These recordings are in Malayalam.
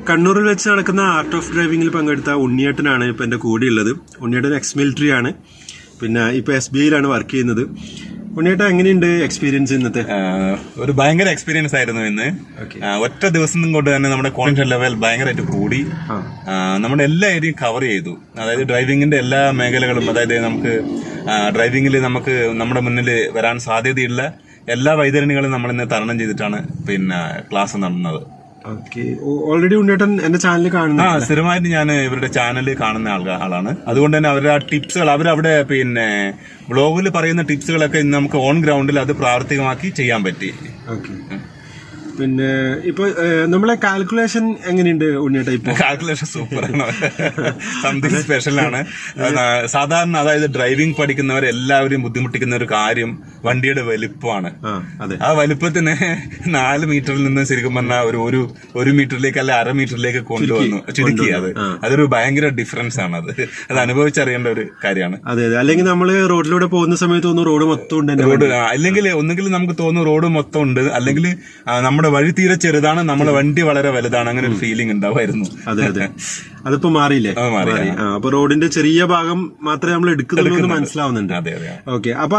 കണ്ണൂരിൽ വെച്ച് നടക്കുന്ന ആർട്ട് ഓഫ് ഡ്രൈവിംഗിൽ പങ്കെടുത്ത ഉണ്ണിയേട്ടനാണ് ഇപ്പോൾ എൻ്റെ കൂടെയുള്ളത്. ഉണ്ണിയേട്ടൻ എക്സ് മിലിറ്ററി ആണ്, പിന്നെ ഇപ്പോൾ SBIയിലാണ് വർക്ക് ചെയ്യുന്നത്. ഉണ്ണിയേട്ടൻ എങ്ങനെയുണ്ട് എക്സ്പീരിയൻസ് ഇന്നത്തെ? ഒരു ഭയങ്കര എക്സ്പീരിയൻസ് ആയിരുന്നു ഇന്ന്. ഒറ്റ ദിവസം കൊണ്ട് തന്നെ നമ്മുടെ കോൺഫിഡൻസ് ലെവൽ ഭയങ്കരമായിട്ട് കൂടി. നമ്മുടെ എല്ലാ ഏരിയയും കവർ ചെയ്തു. അതായത് ഡ്രൈവിംഗിന്റെ എല്ലാ മേഖലകളും, അതായത് നമുക്ക് ഡ്രൈവിംഗിൽ നമുക്ക് നമ്മുടെ മുന്നിൽ വരാൻ സാധ്യതയുള്ള എല്ലാ വൈതരണികളും നമ്മൾ ഇന്ന് തരണം ചെയ്തിട്ടാണ് പിന്നെ ക്ലാസ് നടന്നത്. ഓൾറെഡി ഉണ്ണിയേട്ടൻ എന്റെ ചാനൽ കാണുന്ന സ്ഥിരമായിട്ട് ഞാൻ ഇവരുടെ ചാനൽ കാണുന്ന ആളാണ്. അതുകൊണ്ട് തന്നെ അവരുടെ ആ ടിപ്സുകൾ, അവരവിടെ പിന്നെ ബ്ലോഗിൽ പറയുന്ന ടിപ്സുകളൊക്കെ ഇന്ന് നമുക്ക് ഓൺ ഗ്രൗണ്ടിൽ അത് പ്രാവർത്തികമാക്കി ചെയ്യാൻ പറ്റി. പിന്നെ ഇപ്പൊ നമ്മളെ കാൽക്കുലേഷൻ എങ്ങനെയുണ്ട് ഉണ്ണിയേട്ടാ? ഇപ്പൊ കാൽക്കുലേഷൻ സൂപ്പറാണ്, സംതിങ് സ്പെഷ്യലാണ്. സാധാരണ അതായത് ഡ്രൈവിംഗ് പഠിക്കുന്നവരെല്ലാവരും ബുദ്ധിമുട്ടിക്കുന്ന ഒരു കാര്യം വണ്ടിയുടെ വലിപ്പമാണ്. ആ വലിപ്പത്തിന് 4 മീറ്ററിൽ നിന്ന് ശരിക്കും പറഞ്ഞാൽ ഒരു മീറ്ററിലേക്ക് അല്ല 1/2 മീറ്ററിലേക്ക് കൊണ്ടുവന്നു ചുരുക്കി. അതൊരു ഭയങ്കര ഡിഫറൻസ് ആണ്. അത് അനുഭവിച്ചറിയേണ്ട ഒരു കാര്യമാണ്. അതെ, അല്ലെങ്കിൽ നമ്മള് റോഡിലൂടെ പോകുന്ന സമയത്ത് തോന്നുന്നു റോഡ് മൊത്തം ഉണ്ട്. റോഡ് അല്ലെങ്കിൽ ഒന്നുകിൽ നമുക്ക് തോന്നുന്നു റോഡ് മൊത്തം ഉണ്ട്, അല്ലെങ്കിൽ നമ്മുടെ വഴി തീരെ ചെറുതാണ്, നമ്മുടെ വണ്ടി വളരെ വലുതാണ്, അങ്ങനെ ഒരു ഫീലിംഗ് ഉണ്ടാവായിരുന്നു. അതെ, അതിപ്പോ മാറിയില്ലേ? അപ്പൊ റോഡിന്റെ ചെറിയ ഭാഗം മാത്രമേ നമ്മൾ എടുക്കുന്നുള്ളൂ മനസ്സിലാവുന്നുണ്ട്. ഓക്കെ, അപ്പൊ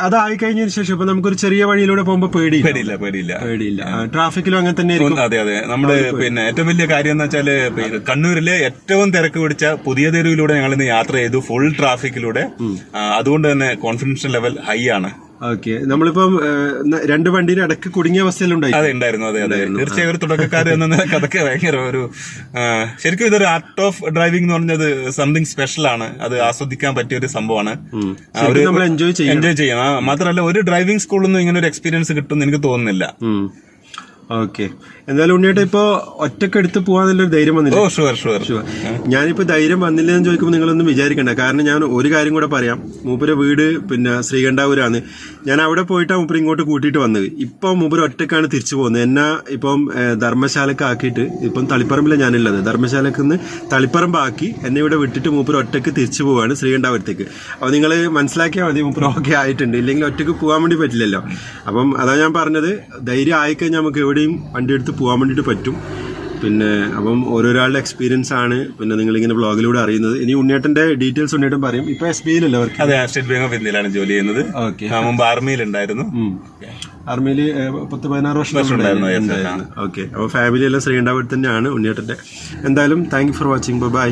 അതായി കഴിഞ്ഞതിന് ശേഷം ഇപ്പൊ നമുക്കൊരു ചെറിയ വഴിയിലൂടെ പോകുമ്പോ പേടിയില്ല. ട്രാഫിക്കിലും അങ്ങനെ തന്നെ. അതെ. നമ്മുടെ പിന്നെ ഏറ്റവും വലിയ കാര്യം എന്ന് വെച്ചാല് കണ്ണൂരിലെ ഏറ്റവും തിരക്ക് പിടിച്ച പുതിയ തെരുവിലൂടെ ഞങ്ങൾ ഇന്ന് യാത്ര ചെയ്തു, ഫുൾ ട്രാഫിക്കിലൂടെ. അതുകൊണ്ട് തന്നെ കോൺഫിഡൻസ് ലെവൽ ഹൈ ആണ്. ഓക്കെ, നമ്മളിപ്പം 2 വണ്ടിയുടെ ഇടയ്ക്ക് കുടുങ്ങിയ അവസ്ഥയിലുണ്ടായി. അതെ, ഉണ്ടായിരുന്നു. അതെ. തീർച്ചയായും ഒരു തുടക്കക്കാർ എന്ന നിലയ്ക്ക് അതൊക്കെ ഭയങ്കര ഒരു ശരിക്കും ഇതൊരു ആർട്ട് ഓഫ് ഡ്രൈവിംഗ് എന്ന് പറഞ്ഞത് സംതിങ് സ്പെഷ്യൽ ആണ്. അത് ആസ്വദിക്കാൻ പറ്റിയ ഒരു സംഭവമാണ്. എൻജോയ് ചെയ്യണം. മാത്രമല്ല ഒരു ഡ്രൈവിംഗ് സ്കൂളിൽ നിന്നും ഇങ്ങനെ ഒരു എക്സ്പീരിയൻസ് കിട്ടുമെന്ന് എനിക്ക് തോന്നുന്നില്ല. ഓക്കെ, എന്തായാലും ഉണ്ണിയേട്ടാ ഇപ്പൊ ഒറ്റക്ക് എടുത്ത് പോവാന്നുള്ളൊരു ധൈര്യം വന്നില്ല? ഷുവർ. ഞാനിപ്പോ ധൈര്യം വന്നില്ലെന്ന് ചോദിക്കുമ്പോൾ നിങ്ങളൊന്നും വിചാരിക്കണ്ട. കാരണം ഞാൻ ഒരു കാര്യം കൂടെ പറയാം. മൂപ്പര് വീട് പിന്നെ ശ്രീകണ്ഠാപുരാണ്. ഞാൻ അവിടെ പോയിട്ടാണ് മൂപ്പര് ഇങ്ങോട്ട് കൂട്ടിയിട്ട് വന്നത്. ഇപ്പൊ മൂപ്പര് ഒറ്റക്കാണ് തിരിച്ചു പോകുന്നത്. എന്നെ ഇപ്പം ധർമ്മശാലക്ക് ആക്കിയിട്ട് ഇപ്പം തളിപ്പറമ്പിലാണ് ഞാനുള്ളത്. ധർമ്മശാലക്ക് നിന്ന് തളിപ്പറമ്പാക്കി എന്നെ ഇവിടെ വിട്ടിട്ട് മൂപ്പര് ഒറ്റക്ക് തിരിച്ചു പോവാണ് ശ്രീകണ്ഠാപുരത്തേക്ക്. അപ്പൊ നിങ്ങൾ മനസ്സിലാക്കിയാൽ മതി, മൂപ്പര് ഓക്കെ ആയിട്ടുണ്ട്. ഇല്ലെങ്കിൽ ഒറ്റക്ക് പോകാൻ വേണ്ടി പറ്റില്ലല്ലോ. അപ്പം അതാ ഞാൻ പറഞ്ഞത്, ധൈര്യം ആയിക്കഴിഞ്ഞാൽ നമുക്ക് എവിടെയും വണ്ടി എടുത്ത് പോകാൻ വേണ്ടിയിട്ട് പറ്റും. പിന്നെ അപ്പം ഓരോരാളുടെ എക്സ്പീരിയൻസ് ആണ് പിന്നെ നിങ്ങളിങ്ങനെ ബ്ലോഗിലൂടെ അറിയുന്നത്. ഇനി ഉണ്ണിയേട്ടന്റെ ഡീറ്റെയിൽസ് ഉണ്ണിയേട്ടൻ പറയും. ഇപ്പൊ SBIയിലല്ലേ വർക്ക്? അതെ, സ്റ്റേറ്റ് ബാങ്ക് ഓഫ് ഇന്ത്യയിലാണ് ജോലി ചെയ്യുന്നത്. മുമ്പ് ആർമിയിലുണ്ടായിരുന്നു. ആർമിയിൽ 10-16 വർഷം ഉണ്ടായിരുന്നു. ഓക്കെ, അപ്പോൾ ഫാമിലി എല്ലാം ശ്രീകണ്ഠാപുരത്ത് തന്നെയാണ് ഉണ്ണിയേട്ടന്റെ. എന്തായാലും thank you for watching. By.